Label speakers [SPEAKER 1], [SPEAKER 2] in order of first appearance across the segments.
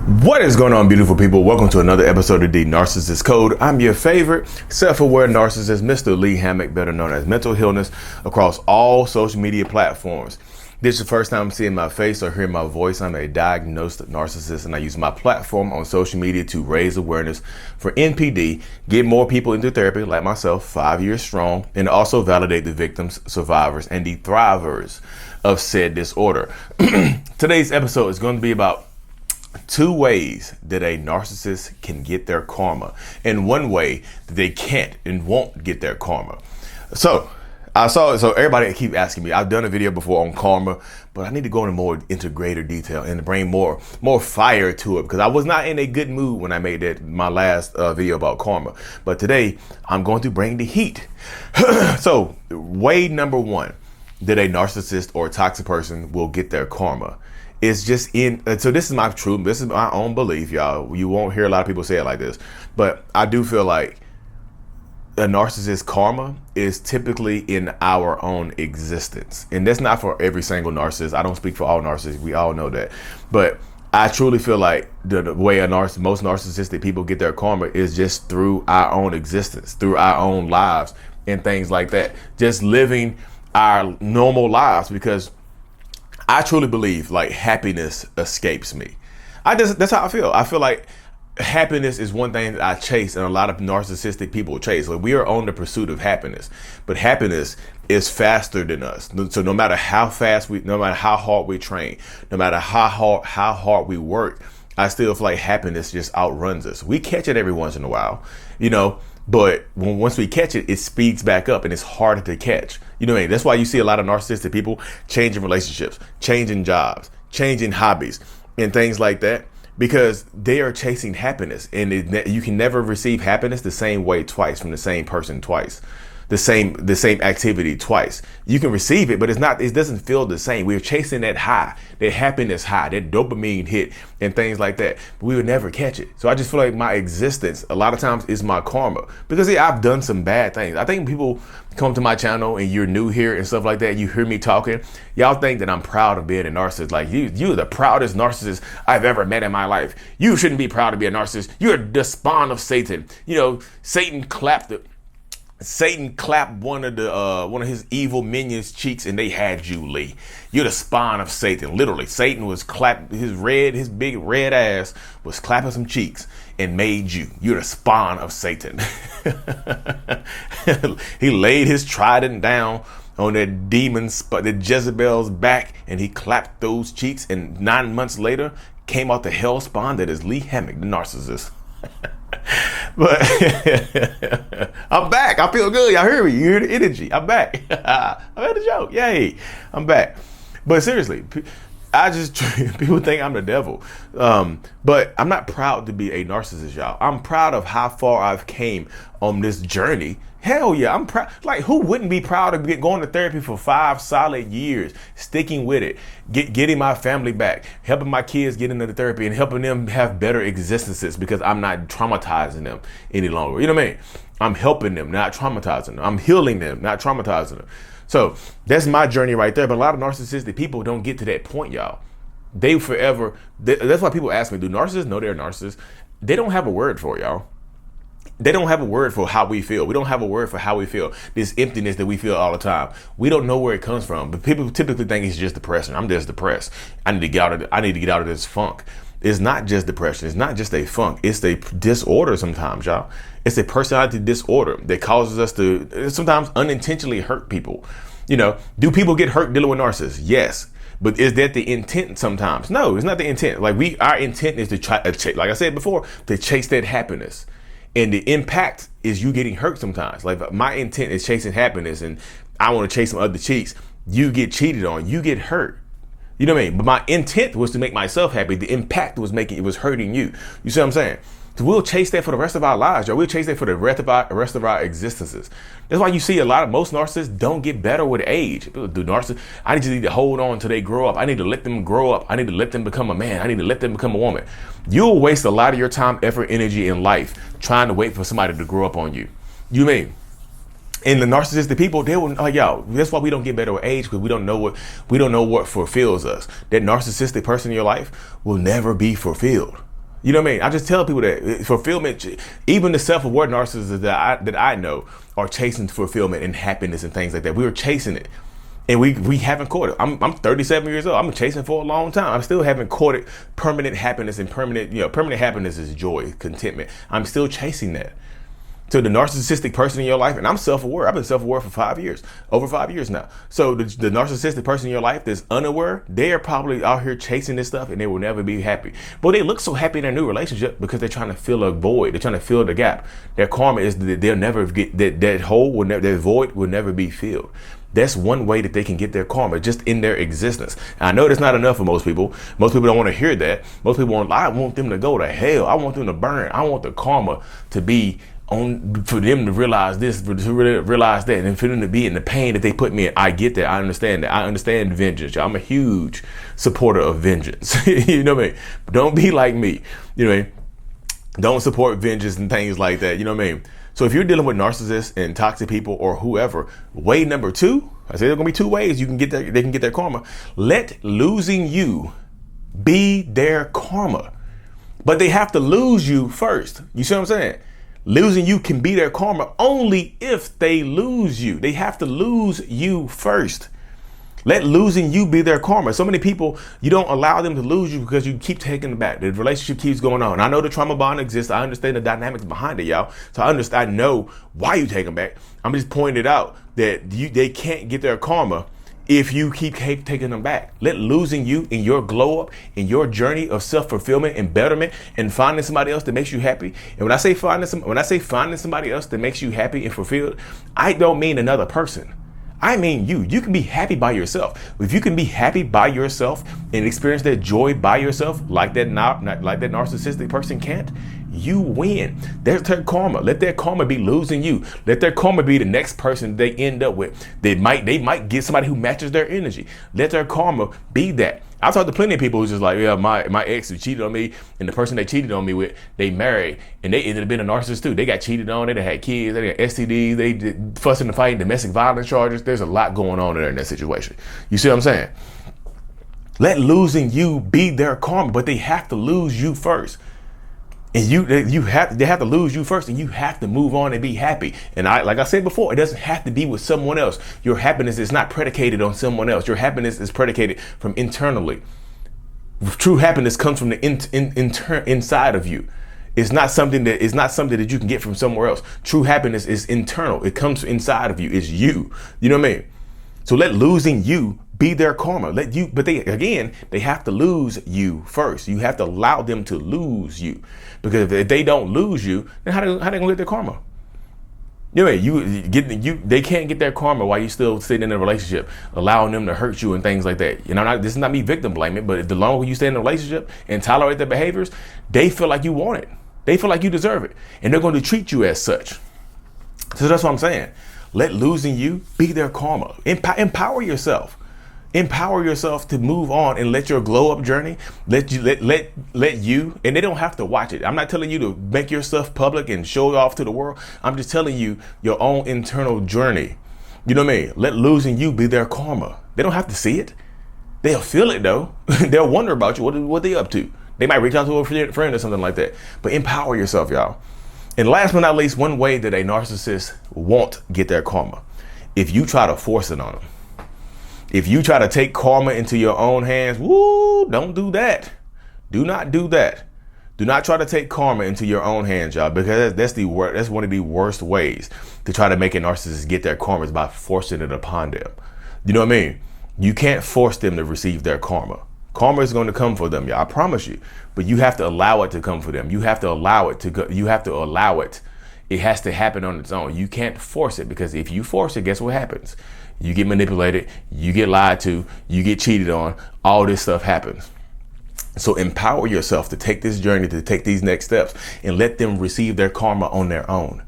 [SPEAKER 1] What is going on, beautiful people? Welcome to another episode of the Narcissist Code. I'm your favorite self-aware narcissist, Mr. Lee Hammock, better known as Mental Illness, across all social media platforms. This is the first time seeing my face or hearing my voice. I'm a diagnosed narcissist, and I use my platform on social media to raise awareness for NPD, get more people into therapy like myself, 5 years strong, and also validate the victims, survivors, and the thrivers of said disorder. Today's episode is going to be about 2 ways that a narcissist can get their karma, and 1 way that they can't and won't get their karma. So everybody keep asking me, I've done a video before on karma, but I need to go into greater detail and bring more fire to it, because I was not in a good mood when I made my last video about karma. But today I'm going to bring the heat. So way number 1 that a narcissist or a toxic person will get their karma. It's just so this is my truth. This is my own belief, y'all. You won't hear a lot of people say it like this, but I do feel like a narcissist karma is typically in our own existence. And that's not for every single narcissist. I don't speak for all narcissists. We all know that. But I truly feel like the way most narcissistic people get their karma is just through our own existence, through our own lives and things like that. Just living our normal lives, because I truly believe like happiness escapes me. That's how I feel. I feel like happiness is one thing that I chase, and a lot of narcissistic people chase. Like, we are on the pursuit of happiness, but happiness is faster than us. So no matter how fast no matter how hard we train, no matter how hard we work, I still feel like happiness just outruns us. We catch it every once in a while, but once we catch it, it speeds back up and it's harder to catch. You know what I mean? That's why you see a lot of narcissistic people changing relationships, changing jobs, changing hobbies, and things like that, because they are chasing happiness. And you can never receive happiness the same way twice from the same person twice. The same activity twice. You can receive it, but it doesn't feel the same. We're chasing that high, that happiness high, that dopamine hit and things like that. But we would never catch it. So I just feel like my existence a lot of times is my karma, because I've done some bad things. I think people come to my channel and you're new here and stuff like that. You hear me talking. Y'all think that I'm proud of being a narcissist. Like, you're the proudest narcissist I've ever met in my life. You shouldn't be proud to be a narcissist. You're the spawn of Satan. Satan clapped one of his evil minions' cheeks, and they had you, Lee. You're the spawn of Satan. Literally, Satan was his big red ass was clapping some cheeks and made you. You're the spawn of Satan. He laid his trident down on that the Jezebel's back, and he clapped those cheeks, and 9 months later came out the hell spawn that is Lee Hammock, the narcissist. But I'm back. I feel good. Y'all hear me? You hear the energy? I'm back. I had a joke. Yay. I'm back. But seriously, people think I'm the devil. But I'm not proud to be a narcissist, y'all. I'm proud of how far I've came on this journey. Hell yeah, I'm proud. Like, who wouldn't be proud of going to therapy for 5 solid years, sticking with it, getting my family back, helping my kids get into the therapy, and helping them have better existences, because I'm not traumatizing them any longer. You know what I mean? I'm helping them, not traumatizing them. I'm healing them, not traumatizing them. So that's my journey right there. But a lot of narcissistic people don't get to that point, y'all. That's why people ask me, do narcissists know they're narcissists? They don't have a word for it, y'all. They don't have a word for how we feel. We don't have a word for how we feel. This emptiness that we feel all the time. We don't know where it comes from. But people typically think it's just depression. I'm just depressed. I need to get out of this funk. It's not just depression. It's not just a funk. It's a disorder sometimes, y'all. It's a personality disorder that causes us to sometimes unintentionally hurt people. Do people get hurt dealing with narcissists? Yes. But is that the intent sometimes? No, it's not the intent. Like, our intent is to try, like I said before, to chase that happiness. And the impact is you getting hurt sometimes. Like, my intent is chasing happiness, and I want to chase some other cheeks. You get cheated on, you get hurt. You know what I mean? But my intent was to make myself happy. The impact was hurting you. You see what I'm saying? So we'll chase that for the rest of our lives, y'all. We'll chase that for the rest of our existences. That's why you see most narcissists don't get better with age. People do narcissists. I just need to hold on until they grow up. I need to let them grow up. I need to let them become a man. I need to let them become a woman. You'll waste a lot of your time, effort, energy in life trying to wait for somebody to grow up on you. You mean? And the narcissistic people, they will, that's why we don't get better with age, because we don't know what fulfills us. That narcissistic person in your life will never be fulfilled. You know what I mean? I just tell people that fulfillment, even the self-aware narcissists that I know are chasing fulfillment and happiness and things like that. We are chasing it. And we haven't caught it. I'm 37 years old. I'm chasing for a long time. I still haven't caught it. Permanent happiness and permanent happiness is joy, contentment. I'm still chasing that. So the narcissistic person in your life, and I'm self-aware. I've been self-aware for 5 years, over 5 years now. So the narcissistic person in your life that's unaware, they are probably out here chasing this stuff and they will never be happy. But they look so happy in their new relationship because they're trying to fill a void. They're trying to fill the gap. Their karma is that they'll never get that hole will never, that void will never be filled. That's one way that they can get their karma, just in their existence. And I know that's not enough for most people. Most people don't want to hear that. Most people I want them to go to hell. I want them to burn. I want the karma to be for them to realize this, to realize that, and for them to be in the pain that they put me in. I get that. I understand that. I understand vengeance. I'm a huge supporter of vengeance. You know what I mean? Don't be like me. You know what I mean? Don't support vengeance and things like that. You know what I mean? So if you're dealing with narcissists and toxic people or whoever, way number 2, I say there's gonna be 2 ways they can get their karma. Let losing you be their karma. But they have to lose you first. You see what I'm saying? Losing you can be their karma only if they lose you. They have to lose you first. Let losing you be their karma. So many people, you don't allow them to lose you because you keep taking them back. The relationship keeps going on. I know the trauma bond exists. I understand the dynamics behind it, y'all. So I know why you take them back. I'm just pointing it out that they can't get their karma if you keep taking them back. Let losing you in your glow up, in your journey of self-fulfillment and betterment and finding somebody else that makes you happy. And when I say finding somebody else that makes you happy and fulfilled, I don't mean another person. I mean you. You can be happy by yourself. If you can be happy by yourself and experience that joy by yourself, like that narcissistic person can't, you win. There's their karma. Let their karma be losing you. Let their karma be the next person they end up with. They might get somebody who matches their energy. Let their karma be that. I've talked to plenty of people who's just like, yeah, my ex who cheated on me, and the person they cheated on me with, they married, and they ended up being a narcissist too. They got cheated on, they had kids, they got STDs, they did fussing and fighting, domestic violence charges. There's a lot going on in that situation. You see what I'm saying? Let losing you be their karma, but they have to lose you first. And they have to lose you first, and you have to move on and be happy. And like I said before, it doesn't have to be with someone else. Your happiness is not predicated on someone else. Your happiness is predicated from internally. True happiness comes from the inside of you. It's not something that you can get from somewhere else. True happiness is internal. It comes inside of you. It's you. You know what I mean? So let losing you be their karma. But they have to lose you first. You have to allow them to lose you, because if they don't lose you, then how they gonna get their karma? You know, they can't get their karma while you still sitting in a relationship, allowing them to hurt you and things like that. You know, this is not me victim blaming, but the longer you stay in a relationship and tolerate their behaviors, they feel like you want it. They feel like you deserve it, and they're going to treat you as such. So that's what I'm saying. Let losing you be their karma. Empower yourself. Empower yourself to move on and let your glow up journey, let you, and they don't have to watch it. I'm not telling you to make your stuff public and show it off to the world. I'm just telling you your own internal journey. You know what I mean? Let losing you be their karma. They don't have to see it. They'll feel it though. They'll wonder about you. What they up to? They might reach out to a friend or something like that. But empower yourself, y'all. And last but not least, one way that a narcissist won't get their karma, if you try to force it on them. If you try to take karma into your own hands, don't do that. Do not do that. Do not try to take karma into your own hands, y'all, because that's one of the worst ways to try to make a narcissist get their karma, is by forcing it upon them. You know what I mean? You can't force them to receive their karma. Karma is going to come for them, y'all. I promise you. But you have to allow it to come for them. You have to allow it to go. You have to allow it. It has to happen on its own. You can't force it, because if you force it, guess what happens? You get manipulated, you get lied to, you get cheated on, all this stuff happens. So empower yourself to take this journey, to take these next steps, and let them receive their karma on their own.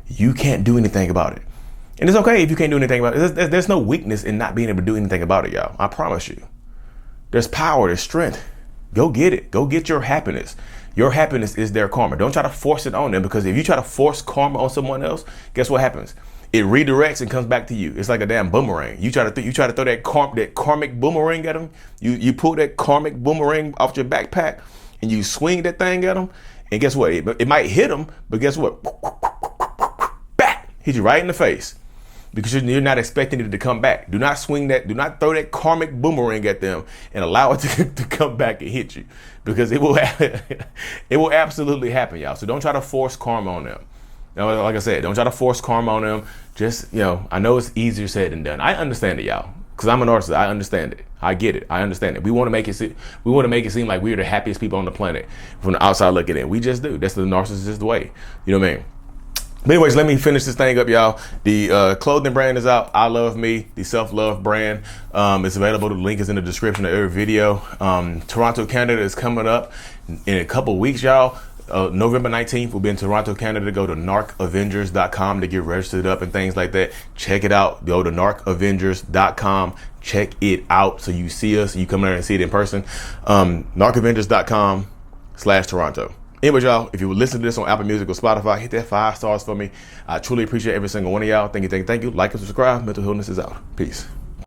[SPEAKER 1] You can't do anything about it. And it's okay if you can't do anything about it. There's no weakness in not being able to do anything about it, y'all. I promise you. There's power, there's strength. Go get it. Go get your happiness. Your happiness is their karma. Don't try to force it on them, because if you try to force karma on someone else, guess what happens? It redirects and comes back to you. It's like a damn boomerang. You try to throw that karmic boomerang at them. You pull that karmic boomerang off your backpack, and you swing that thing at them, and guess what? It might hit them, but guess what? Back, hit you right in the face. Because you're not expecting it to come back. Do not swing that, do not throw that karmic boomerang at them and allow it to come back and hit you. Because it will it will absolutely happen, y'all. So don't try to force karma on them. You know, like I said, don't try to force karma on them. Just, I know it's easier said than done. I understand it, y'all. Because I'm a narcissist. I understand it. I get it. I understand it. We want to make it seem like we're the happiest people on the planet from the outside looking in. We just do. That's the narcissist way. You know what I mean? But anyways, let me finish this thing up, y'all. The clothing brand is out. I Love Me, the self-love brand. It's available. The link is in the description of every video. Toronto, Canada is coming up in a couple weeks, y'all. November 19th, we'll be in Toronto, Canada. Go to narcavengers.com to get registered up and things like that. Check it out. Go to narcavengers.com. Check it out so you see us. You come there and see it in person. narcavengers.com/Toronto. Anyways, y'all, if you would listen to this on Apple Music or Spotify, hit that 5 stars for me. I truly appreciate every single one of y'all. Thank you. Like and subscribe. Mental Healness is out. Peace.